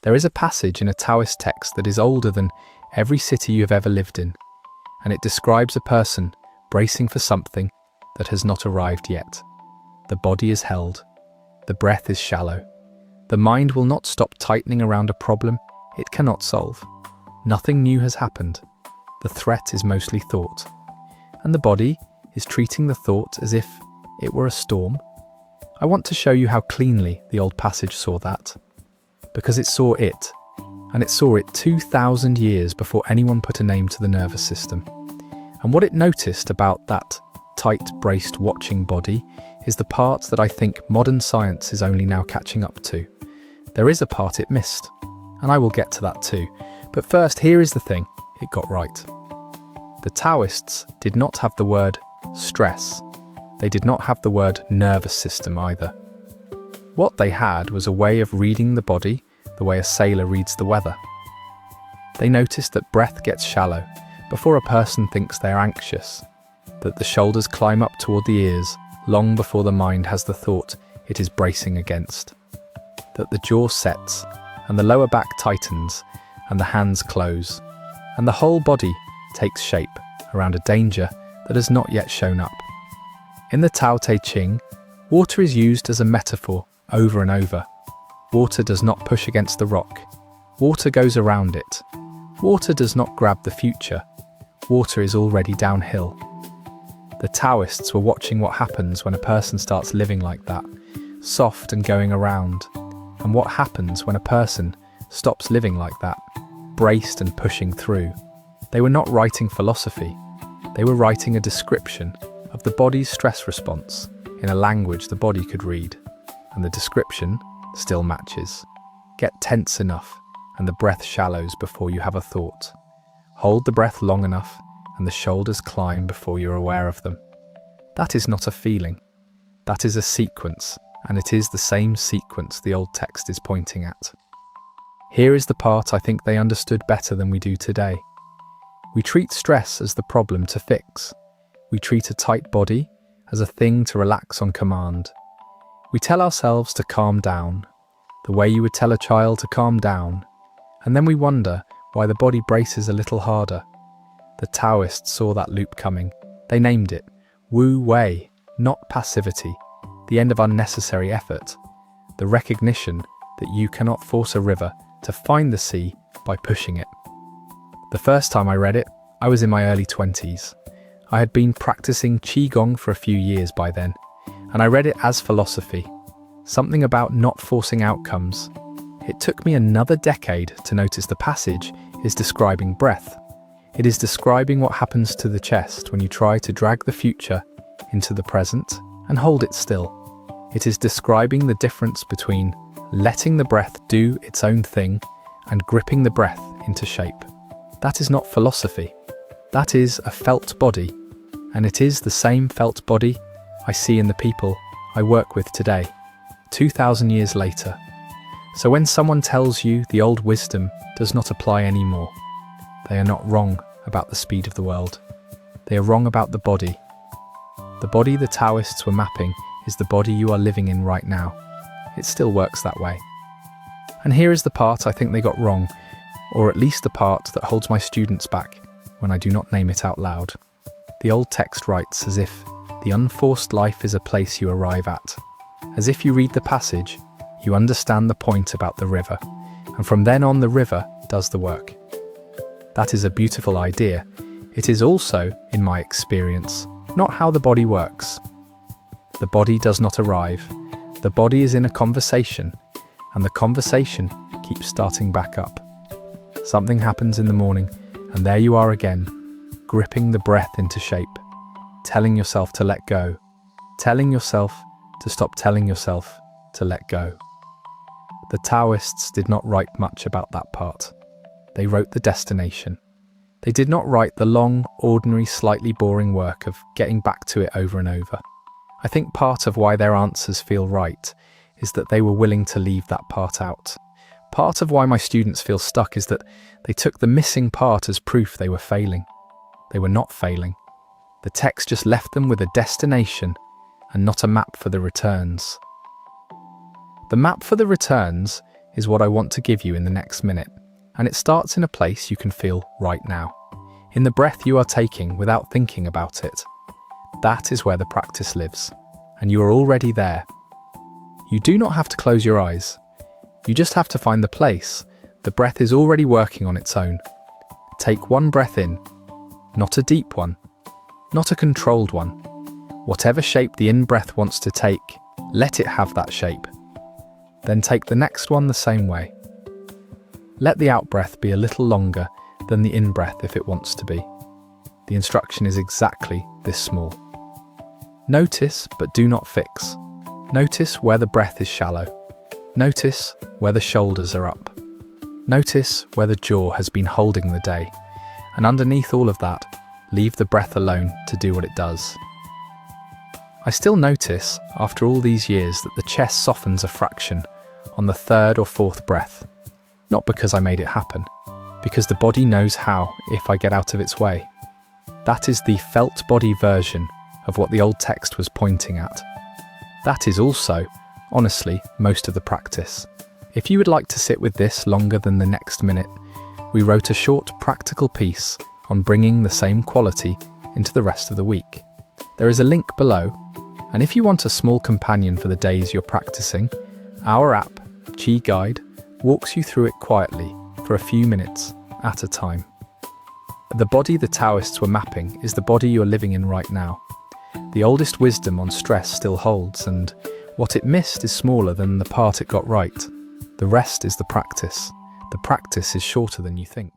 There is a passage in a Taoist text that is older than every city you have ever lived in, and it describes a person bracing for something that has not arrived yet. The body is held. The breath is shallow. The mind will not stop tightening around a problem it cannot solve. Nothing new has happened. The threat is mostly thought. And the body is treating the thought as if it were a storm. I want to show you how cleanly the old passage saw that. Because it saw it, and it saw it 2,000 years before anyone put a name to the nervous system. And what it noticed about that tight, braced, watching body is the part that I think modern science is only now catching up to. There is a part it missed, and I will get to that too. But first, here is the thing it got right. The Taoists did not have the word stress. They did not have the word nervous system either. What they had was a way of reading the body the way a sailor reads the weather. They noticed that breath gets shallow before a person thinks they are anxious, that the shoulders climb up toward the ears long before the mind has the thought it is bracing against, that the jaw sets and the lower back tightens and the hands close, and the whole body takes shape around a danger that has not yet shown up. In the Tao Te Ching, water is used as a metaphor over and over. Water does not push against the rock. Water goes around it. Water does not grab the future. Water is already downhill. The Taoists were watching what happens when a person starts living like that, soft and going around, and what happens when a person stops living like that, braced and pushing through. They were not writing philosophy. They were writing a description of the body's stress response in a language the body could read, and the description still matches. Get tense enough and the breath shallows before you have a thought. Hold the breath long enough and the shoulders climb before you're aware of them. That is not a feeling. That is a sequence, and it is the same sequence the old text is pointing at. Here is the part I think they understood better than we do today. We treat stress as the problem to fix. We treat a tight body as a thing to relax on command. We tell ourselves to calm down, the way you would tell a child to calm down, and then we wonder why the body braces a little harder. The Taoists saw that loop coming. They named it Wu Wei, not passivity, the end of unnecessary effort, the recognition that you cannot force a river to find the sea by pushing it. The first time I read it, I was in my early 20s. I had been practicing Qigong for a few years by then, and I read it as philosophy, something about not forcing outcomes. It took me another decade to notice the passage is describing breath. It is describing what happens to the chest when you try to drag the future into the present and hold it still. It is describing the difference between letting the breath do its own thing and gripping the breath into shape. That is not philosophy. That is a felt body, and it is the same felt body I see in the people I work with today, 2,000 years later. So when someone tells you the old wisdom does not apply anymore, they are not wrong about the speed of the world. They are wrong about the body. The body the Taoists were mapping is the body you are living in right now. It still works that way. And here is the part I think they got wrong, or at least the part that holds my students back when I do not name it out loud. The old text writes as if the unforced life is a place you arrive at. As if you read the passage, you understand the point about the river, and from then on the river does the work. That is a beautiful idea. It is also, in my experience, not how the body works. The body does not arrive. The body is in a conversation, and the conversation keeps starting back up. Something happens in the morning, and there you are again, gripping the breath into shape, telling yourself to let go, telling yourself to stop telling yourself to let go. The Taoists did not write much about that part. They wrote the destination. They did not write the long, ordinary, slightly boring work of getting back to it over and over. I think part of why their answers feel right is that they were willing to leave that part out. Part of why my students feel stuck is that they took the missing part as proof they were failing. They were not failing. The text just left them with a destination and not a map for the returns. The map for the returns is what I want to give you in the next minute, and it starts in a place you can feel right now, in the breath you are taking without thinking about it. That is where the practice lives, and you are already there. You do not have to close your eyes. You just have to find the place. The breath is already working on its own. Take one breath in, not a deep one, not a controlled one. Whatever shape the in-breath wants to take, let it have that shape. Then take the next one the same way. Let the out-breath be a little longer than the in-breath if it wants to be. The instruction is exactly this small. Notice, but do not fix. Notice where the breath is shallow. Notice where the shoulders are up. Notice where the jaw has been holding the day. And underneath all of that, leave the breath alone to do what it does. I still notice, after all these years, that the chest softens a fraction on the third or fourth breath. Not because I made it happen, because the body knows how if I get out of its way. That is the felt body version of what the old text was pointing at. That is also, honestly, most of the practice. If you would like to sit with this longer than the next minute, we wrote a short practical piece on bringing the same quality into the rest of the week. There is a link below, and if you want a small companion for the days you're practicing, our app, Qi Guide, walks you through it quietly for a few minutes at a time. The body the Taoists were mapping is the body you're living in right now. The oldest wisdom on stress still holds, and what it missed is smaller than the part it got right. The rest is the practice. The practice is shorter than you think.